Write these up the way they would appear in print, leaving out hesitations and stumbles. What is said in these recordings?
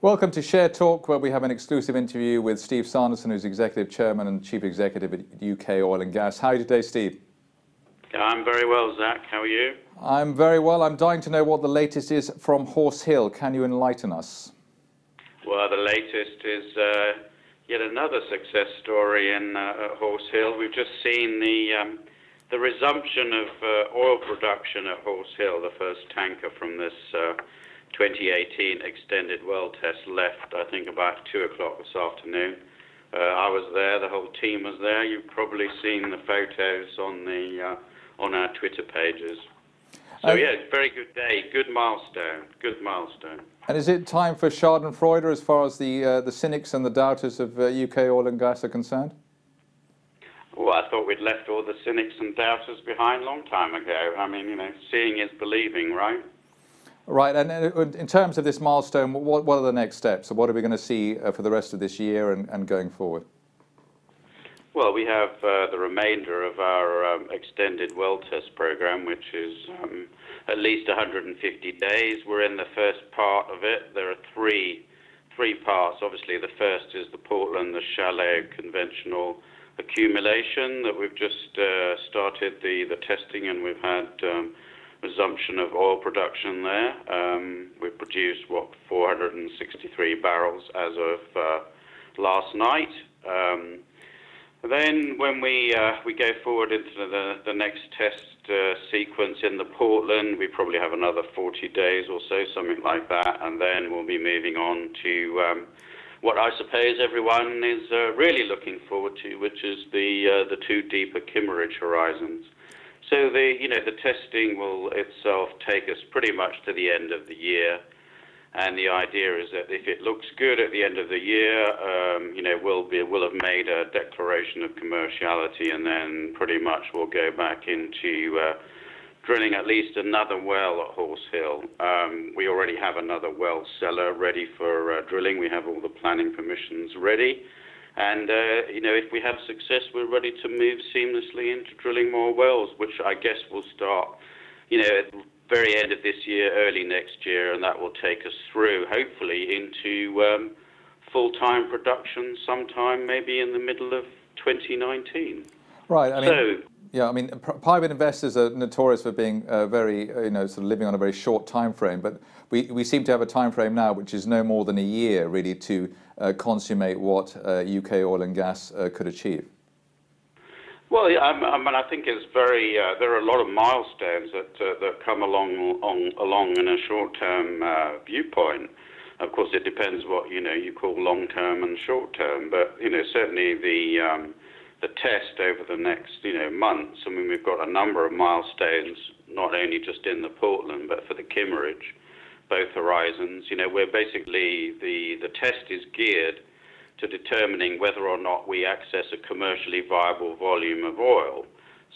Welcome to Share Talk, where we have an exclusive interview with Steve Sanderson, who's Executive Chairman and Chief Executive at UK Oil and Gas. How are you today, Steve? I'm very well, Zach. How are you? I'm very well. I'm dying to know what the latest is from Horse Hil. Can you enlighten us? Well, the latest is yet another success story in Horse Hil. We've just seen the resumption of oil production at Horse Hil. The first tanker from this 2018 extended well test left, I think, about 2 o'clock this afternoon. I was there. The whole team was there. You've probably seen the photos on our Twitter pages. So yeah, very good day, good milestone, good milestone. And is it time for Schadenfreude as far as the cynics and the doubters of UK Oil and Gas are concerned? Well, I thought we'd left all the cynics and doubters behind a long time ago. I mean, you know, seeing is believing, right? Right, and in terms of this milestone, what are the next steps? So what are we going to see for the rest of this year and going forward? Well, we have the remainder of our extended well test program, which is at least 150 days. We're in the first part of it. There are three parts. Obviously, the first is the Portland, the shallow conventional accumulation that we've just started the testing, and we've had resumption of oil production there. We've produced, 463 barrels as of last night. Then when we go forward into the next test sequence in the Portland, we probably have another 40 days or so, something like that, and then we'll be moving on to what I suppose everyone is really looking forward to, which is the two deeper Kimmeridge horizons. So the testing will itself take us pretty much to the end of the year, and the idea is that if it looks good at the end of the year, we'll have made a declaration of commerciality, and then pretty much we'll go back into drilling at least another well at Horse Hil. We already have another well cellar ready for drilling. We have all the planning permissions ready. And, if we have success, we're ready to move seamlessly into drilling more wells, which I guess will start, at the very end of this year, early next year, and that will take us through, hopefully, into full-time production sometime maybe in the middle of 2019. Right. Private investors are notorious for being very, sort of living on a very short time frame, but we seem to have a time frame now which is no more than a year, really, to consummate what UK Oil and Gas could achieve. Well, I think it's very. There are a lot of milestones that come along in a short-term viewpoint. Of course, it depends what you call long-term and short-term, but certainly the test over the next months. I mean, we've got a number of milestones, not only just in the Portland, but for the Kimmeridge, both horizons. We're basically the test is geared to determining whether or not we access a commercially viable volume of oil.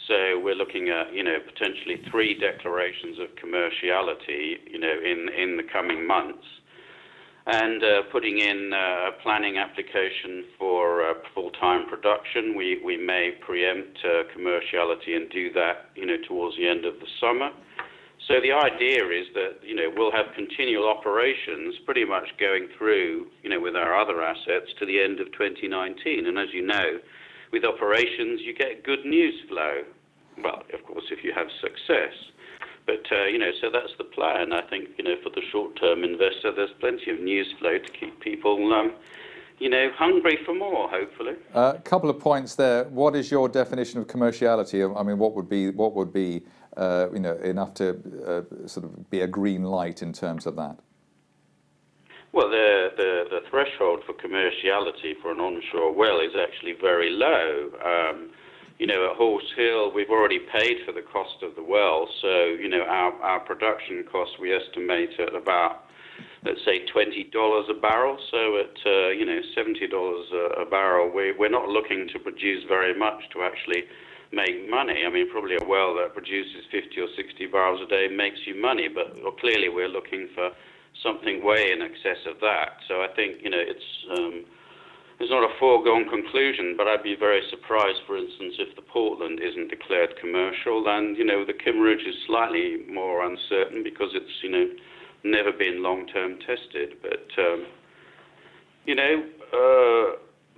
So we're looking at potentially 3 declarations of commerciality in the coming months, and putting in a planning application for full-time production. We may preempt commerciality and do that towards the end of the summer. So the idea is that we'll have continual operations pretty much going through with our other assets to the end of 2019. And as you know, with operations you get good news flow. Well, of course, if you have success. But so that's the plan. I think for the short-term investor, there's plenty of news flow to keep people hungry for more, hopefully. A couple of points there. What is your definition of commerciality? I mean, what would be enough to sort of be a green light in terms of that? Well, the threshold for commerciality for an onshore well is actually very low. At Horse Hil, we've already paid for the cost of the well, so our production costs we estimate at about, let's say, $20 a barrel. So at $70 a barrel, we're not looking to produce very much to actually make money. I mean, probably a well that produces 50 or 60 barrels a day makes you money, but clearly we're looking for something way in excess of that. So I think it's not a foregone conclusion, but I'd be very surprised, for instance, if the Portland isn't declared commercial. And the Kimmeridge is slightly more uncertain because it's never been long-term tested. But you know,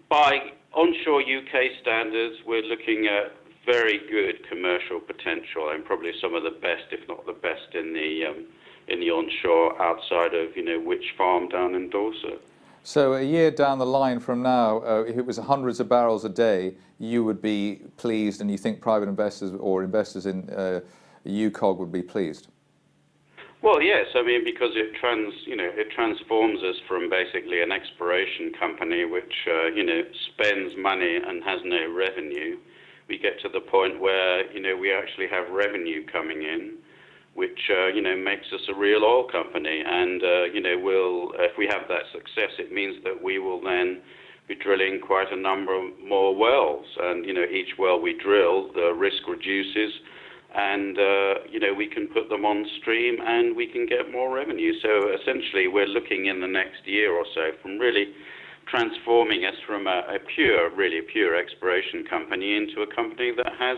by onshore UK standards, we're looking at very good commercial potential, and probably some of the best, if not the best, in the onshore outside of, you know, Witch Farm down in Dorset. So a year down the line from now, if it was hundreds of barrels a day, you would be pleased, and you think private investors or investors in UKOG would be pleased? Well, yes. I mean, because it transforms us from basically an exploration company which you know, spends money and has no revenue. We get to the point where, you know, we actually have revenue coming in, which you know, makes us a real oil company. And you know, if we have that success, it means that we will then be drilling quite a number of more wells. And you know, each well we drill, the risk reduces, and you know, we can put them on stream and we can get more revenue. So essentially, we're looking in the next year or so from really transforming us from a pure exploration company into a company that has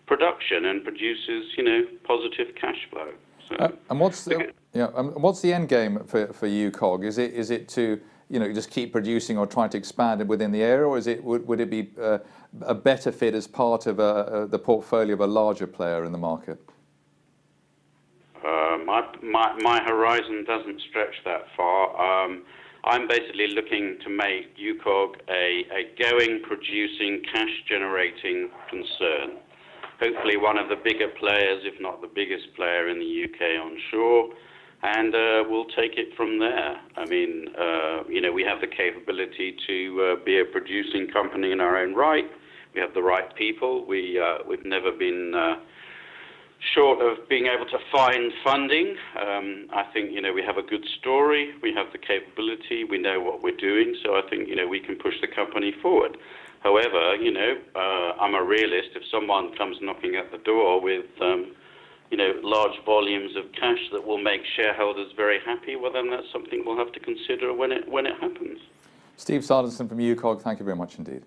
production and produces, you know, positive cash flow. So, and what's the end game for UKOG? Is it to, you know, just keep producing or trying to expand it within the area, or would it be a better fit as part of the portfolio of a larger player in the market? My horizon doesn't stretch that far. I'm basically looking to make UKOG a going, producing, cash-generating concern. Hopefully one of the bigger players, if not the biggest player in the UK onshore, and we'll take it from there. I mean, you know, we have the capability to be a producing company in our own right. We have the right people. We've never been short of being able to find funding. I think, you know, we have a good story. We have the capability. We know what we're doing. So I think, you know, we can push the company forward. However, you know, I'm a realist. If someone comes knocking at the door with, you know, large volumes of cash that will make shareholders very happy, well, then that's something we'll have to consider when it happens. Steve Sanderson from UKOG, thank you very much indeed.